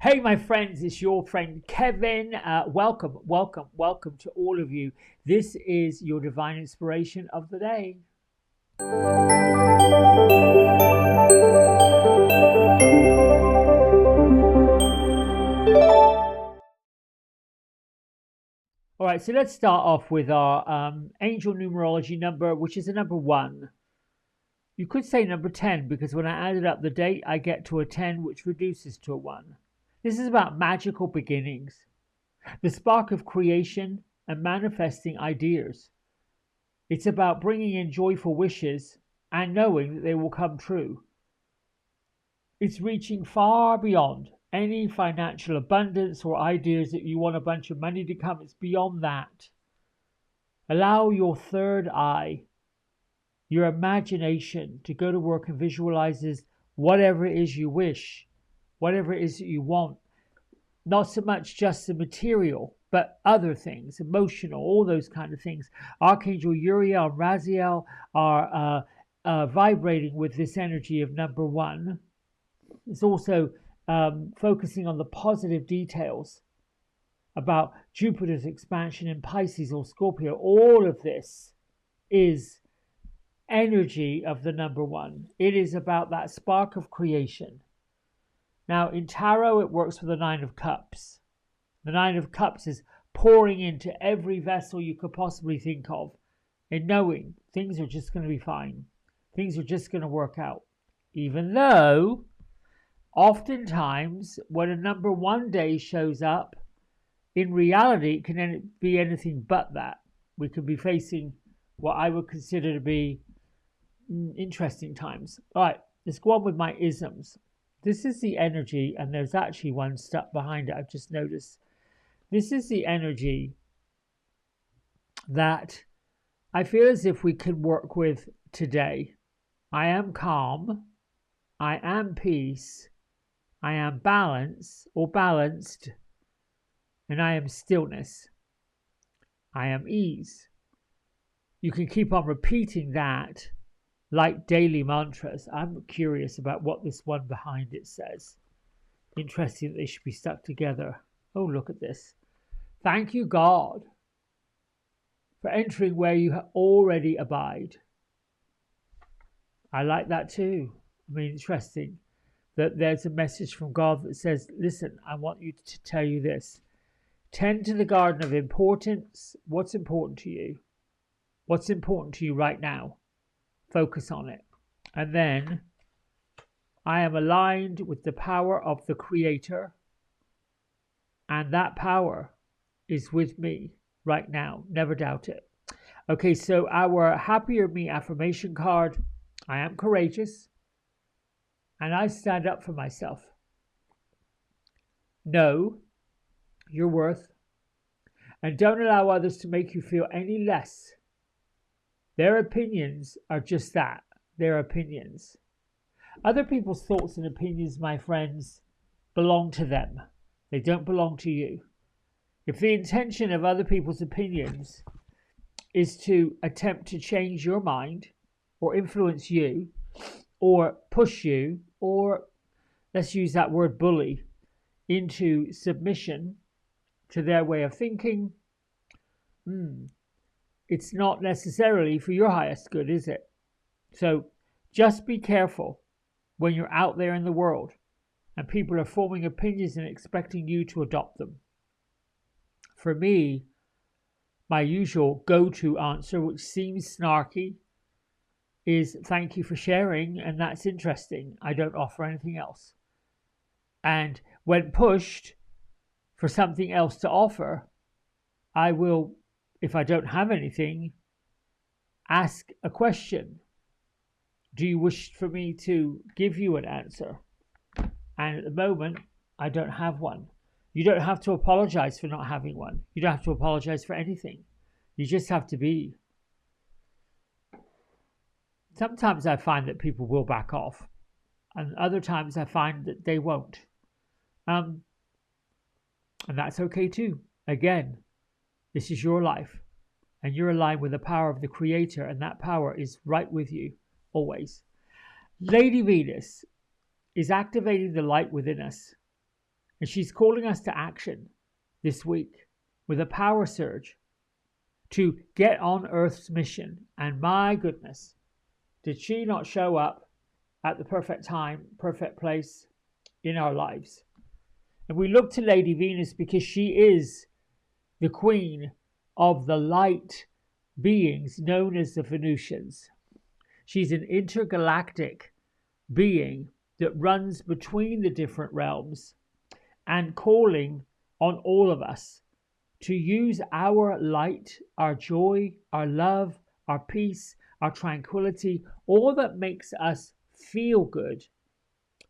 Hey, my friends, it's your friend Kevin. Welcome to all of you. This is your divine inspiration of the day. All right, so let's start off with our angel numerology number, which is a number 1. You could say number 10 because when I added up the date, I get to a 10, which reduces to a 1. This is about magical beginnings, the spark of creation and manifesting ideas. It's about bringing in joyful wishes and knowing that they will come true. It's reaching far beyond any financial abundance or ideas that you want a bunch of money to come. It's beyond that. Allow your third eye, your imagination, to go to work and visualizes whatever it is you wish, whatever it is that you want. Not so much just the material, but other things, emotional, all those kind of things. Archangel Uriel and Raziel are vibrating with this energy of number 1. It's also focusing on the positive details about Jupiter's expansion in Pisces or Scorpio. All of this is energy of the number 1. It is about that spark of creation. Now, in tarot, it works with the 9 of Cups. The 9 of Cups is pouring into every vessel you could possibly think of and knowing things are just going to be fine. Things are just going to work out. Even though, oftentimes, when a number 1 day shows up, in reality, it can be anything but that. We could be facing what I would consider to be interesting times. All right, let's go on with my isms. This is the energy, and there's actually one stuck behind it, I've just noticed. This is the energy that I feel as if we could work with today. I am calm. I am peace. I am balance or balanced. And I am stillness. I am ease. You can keep on repeating that like daily mantras. I'm curious about what this one behind it says. Interesting that they should be stuck together. Oh, look at this. Thank you, God, for entering where you already abide. I like that too. I mean, interesting that there's a message from God that says, listen, I want you to tell you this. Tend to the garden of importance. What's important to you? What's important to you right now? Focus on it. And then I am aligned with the power of the Creator, and that power is with me right now. Never doubt it. Okay, so our Happier Me affirmation card. I am courageous and I stand up for myself. Know your worth and don't allow others to make you feel any less. Their opinions are just that. They're opinions. Other people's thoughts and opinions, my friends, belong to them. They don't belong to you. If the intention of other people's opinions is to attempt to change your mind or influence you or push you or, let's use that word, bully, into submission to their way of thinking, it's not necessarily for your highest good, is it? So just be careful when you're out there in the world and people are forming opinions and expecting you to adopt them. For me, my usual go-to answer, which seems snarky, is thank you for sharing, and that's interesting. I don't offer anything else. And when pushed for something else to offer, I will, if I don't have anything, ask a question. Do you wish for me to give you an answer? And at the moment, I don't have one. You don't have to apologize for not having one. You don't have to apologize for anything. You just have to be. Sometimes I find that people will back off, and other times I find that they won't. And that's okay too. Again, this is your life, and you're aligned with the power of the Creator, and that power is right with you always. Lady Venus is activating the light within us, And she's calling us to action this week with a power surge to get on Earth's mission. And my goodness, did she not show up at the perfect time, perfect place in our lives? And we look to Lady Venus because she is the queen of the light beings known as the Venusians. She's an intergalactic being that runs between the different realms and calling on all of us to use our light, our joy, our love, our peace, our tranquility, all that makes us feel good,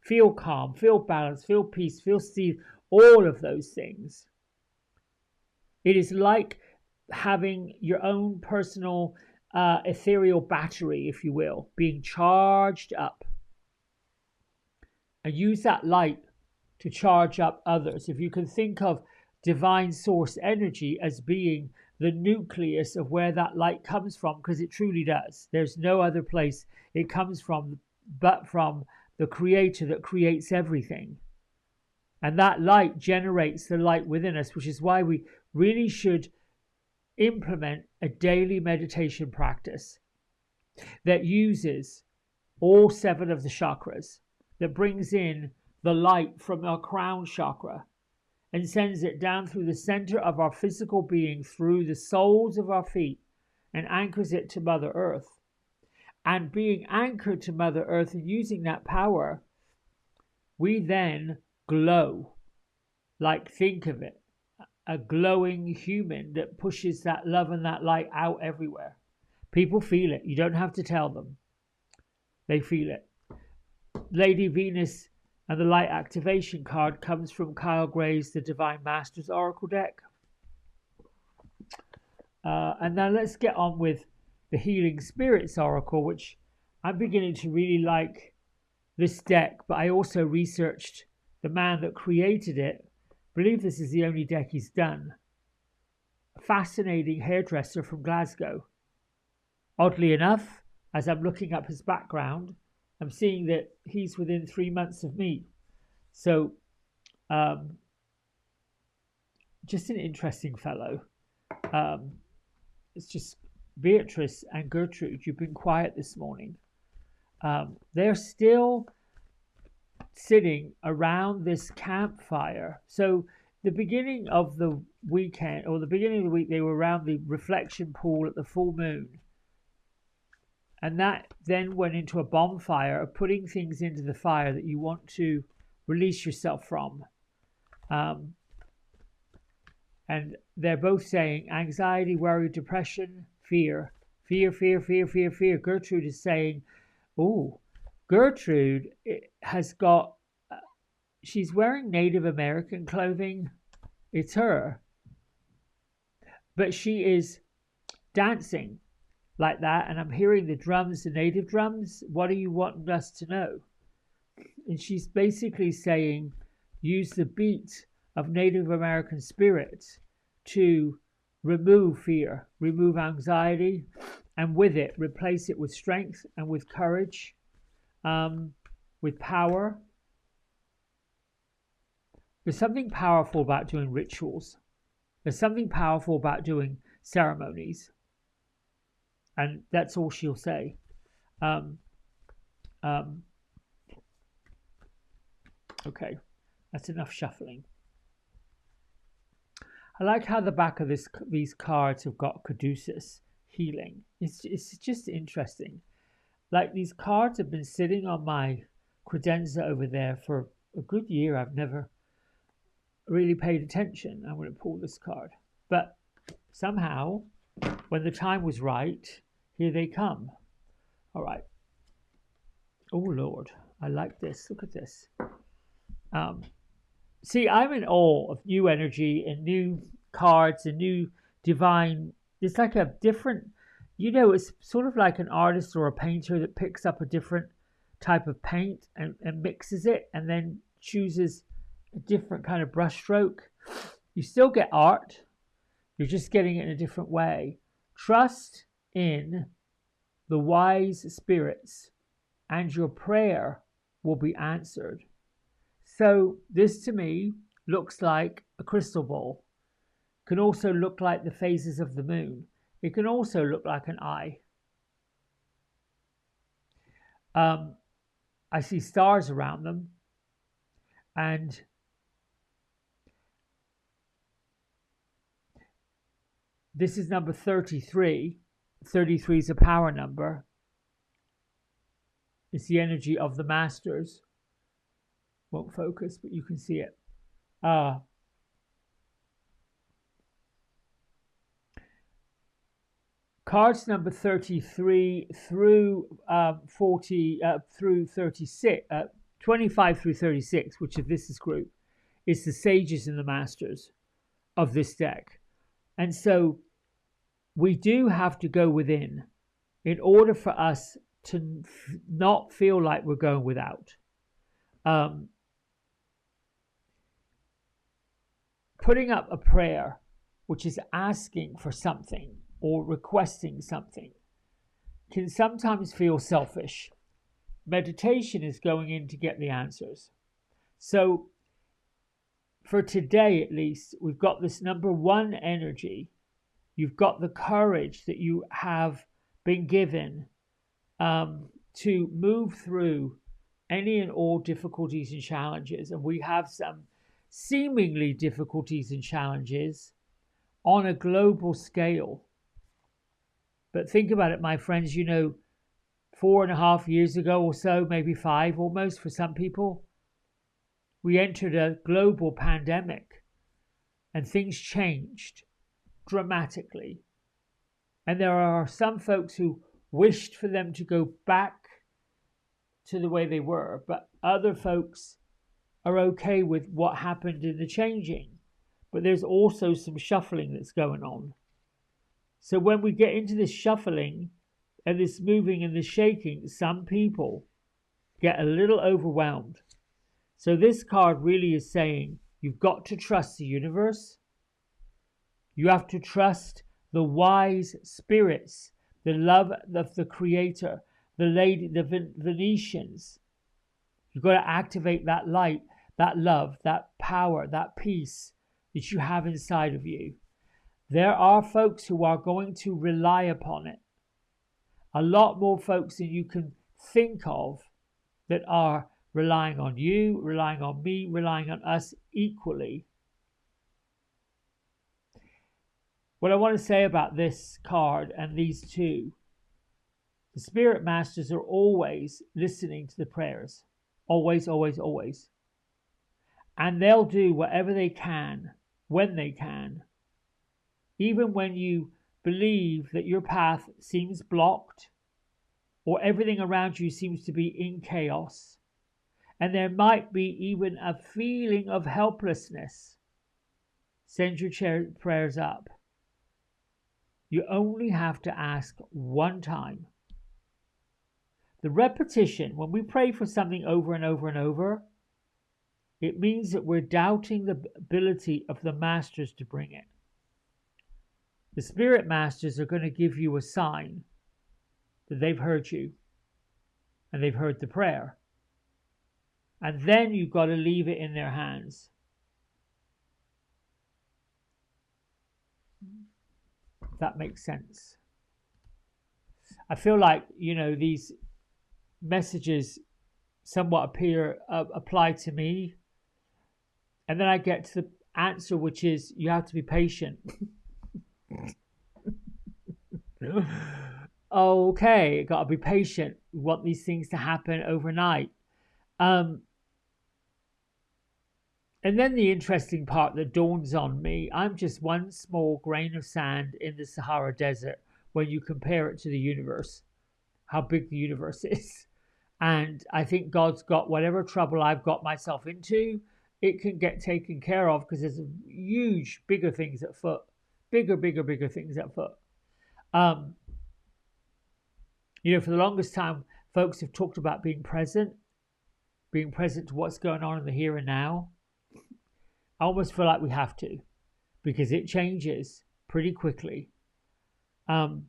feel calm, feel balanced, feel peace, feel steady, all of those things. It is like having your own personal ethereal battery, if you will, being charged up. And use that light to charge up others. If you can think of divine source energy as being the nucleus of where that light comes from, because it truly does. There's no other place it comes from but from the creator that creates everything. And that light generates the light within us, which is why we really should implement a daily meditation practice that uses all 7 of the chakras, that brings in the light from our crown chakra and sends it down through the center of our physical being, through the soles of our feet, and anchors it to Mother Earth. And being anchored to Mother Earth and using that power, we then glow. Like, think of it, a glowing human that pushes that love and that light out everywhere. People feel it. You don't have to tell them. They feel it. Lady Venus and the Light Activation card comes from Kyle Gray's The Divine Masters Oracle deck. And now let's get on with the Healing Spirits Oracle, which I'm beginning to really like this deck, but I also researched the man that created it. I believe this is the only deck he's done. A fascinating hairdresser from Glasgow. Oddly enough, as I'm looking up his background, I'm seeing that he's within 3 months of me. So, just an interesting fellow. It's just Beatrice and Gertrude, you've been quiet this morning. They're still sitting around this campfire. So the beginning of the weekend, or the beginning of the week, they were around the reflection pool at the full moon. And that then went into a bonfire of putting things into the fire that you want to release yourself from. And they're both saying anxiety, worry, depression, fear. Fear, fear, fear, fear, fear. Gertrude is saying, oh, Gertrude has got, she's wearing Native American clothing. It's her. But she is dancing like that, and I'm hearing the drums, the native drums. What do you want us to know? And she's basically saying, use the beat of Native American spirits to remove fear, remove anxiety, and with it, replace it with strength and with courage, with power. There's something powerful about doing rituals. There's something powerful about doing ceremonies. And that's all she'll say. Okay, that's enough shuffling. I like how the back of these cards have got caduceus, healing. It's just interesting. Like, these cards have been sitting on my credenza over there for a good year. I've never really paid attention. I'm going to pull this card. But somehow, when the time was right, here they come. All right. Oh, Lord. I like this. Look at this. See, I'm in awe of new energy and new cards and new divine. It's like a different, it's sort of like an artist or a painter that picks up a different type of paint and mixes it and then chooses a different kind of brush stroke. You still get art. You're just getting it in a different way. Trust in the wise spirits and your prayer will be answered. So this to me looks like a crystal ball. Can also look like the phases of the moon. It can also look like an eye. I see stars around them, and this is number 33. 33 is a power number. It's the energy of the masters. Won't focus, but you can see it. Cards number 33 through 40 through 36, 25 through 36, which is this group, is the sages and the masters of this deck. And so we do have to go within in order for us to not feel like we're going without. Putting up a prayer, which is asking for something or requesting something, can sometimes feel selfish. Meditation is going in to get the answers. So for today, at least, we've got this number 1 energy. You've got the courage that you have been given to move through any and all difficulties and challenges. And we have some seemingly difficulties and challenges on a global scale. But think about it, my friends, 4.5 years ago or so, maybe 5 almost for some people, we entered a global pandemic and things changed dramatically. And there are some folks who wished for them to go back to the way they were, but other folks are okay with what happened in the changing. But there's also some shuffling that's going on. So when we get into this shuffling and this moving and this shaking, some people get a little overwhelmed. So this card really is saying you've got to trust the universe. You have to trust the wise spirits, the love of the creator, the Venetians. You've got to activate that light, that love, that power, that peace that you have inside of you. There are folks who are going to rely upon it. A lot more folks than you can think of that are relying on you, relying on me, relying on us equally. What I want to say about this card and these two, the spirit masters are always listening to the prayers. Always, always, always. And they'll do whatever they can, when they can. Even when you believe that your path seems blocked or everything around you seems to be in chaos, and there might be even a feeling of helplessness, send your prayers up. You only have to ask one time. The repetition, when we pray for something over and over and over, it means that we're doubting the ability of the masters to bring it. The spirit masters are going to give you a sign that they've heard you and they've heard the prayer. And then you've got to leave it in their hands. If that makes sense. I feel like, these messages somewhat apply to me. And then I get to the answer, which is you have to be patient. Okay, got to be patient. We want these things to happen overnight. And then the interesting part that dawns on me, I'm just one small grain of sand in the Sahara Desert when you compare it to the universe, how big the universe is. And I think God's got whatever trouble I've got myself into, it can get taken care of because there's huge, bigger things at foot. Bigger things at foot. For the longest time, folks have talked about being present to what's going on in the here and now. I almost feel like we have to, because it changes pretty quickly. It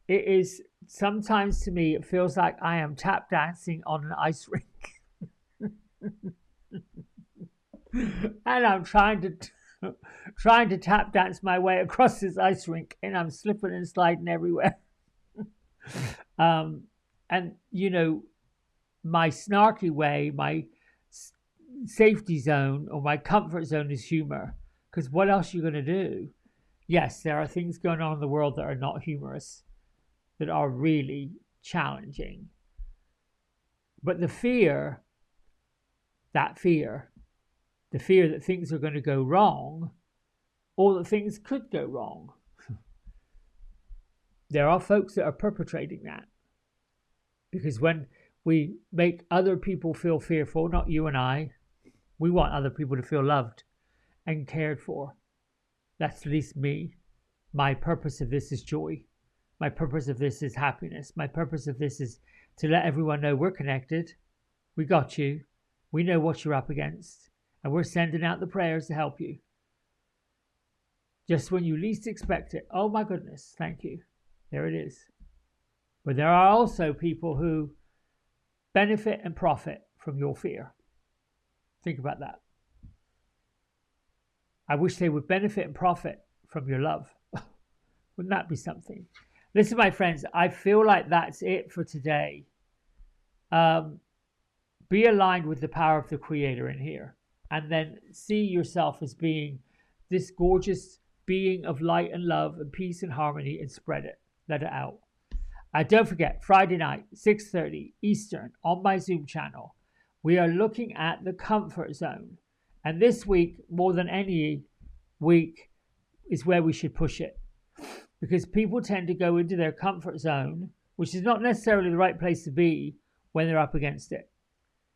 is sometimes, to me, it feels like I am tap dancing on an ice rink. and I'm trying to tap dance my way across this ice rink, and I'm slipping and sliding everywhere. um, and my snarky way, my safety zone or my comfort zone is humor. Because what else are you going to do? Yes, there are things going on in the world that are not humorous, that are really challenging. But the fear that things are going to go wrong, or that things could go wrong, there are folks that are perpetrating that. Because when we make other people feel fearful, not you and I, we want other people to feel loved and cared for. That's at least me. My purpose of this is joy. My purpose of this is happiness. My purpose of this is to let everyone know we're connected. We got you. We know what you're up against. And we're sending out the prayers to help you. Just when you least expect it. Oh my goodness, thank you. There it is. But there are also people who benefit and profit from your fear. Think about that. I wish they would benefit and profit from your love. Wouldn't that be something? Listen, my friends, I feel like that's it for today. Be aligned with the power of the Creator in here. And then see yourself as being this gorgeous being of light and love and peace and harmony, and spread it. Let it out. Don't forget, Friday night, 6:30 Eastern on my Zoom channel, we are looking at the comfort zone. And this week, more than any week, is where we should push it. Because people tend to go into their comfort zone, which is not necessarily the right place to be when they're up against it.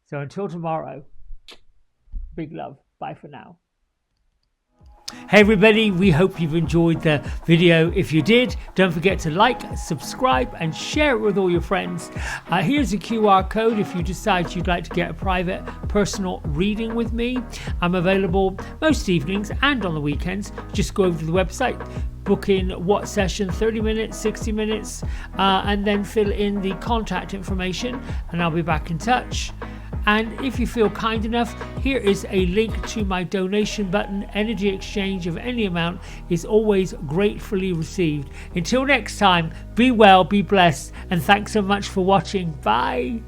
So until tomorrow, big love. Bye for now. Hey everybody, we hope you've enjoyed the video. If you did, don't forget to like, subscribe and share it with all your friends. Here's a QR code if you decide you'd like to get a private personal reading with me. I'm available most evenings and on the weekends. Just go over to the website, book in what session, 30 minutes, 60 minutes, and then fill in the contact information and I'll be back in touch. And if you feel kind enough, here is a link to my donation button. Energy exchange of any amount is always gratefully received. Until next time, be well, be blessed, and thanks so much for watching. Bye.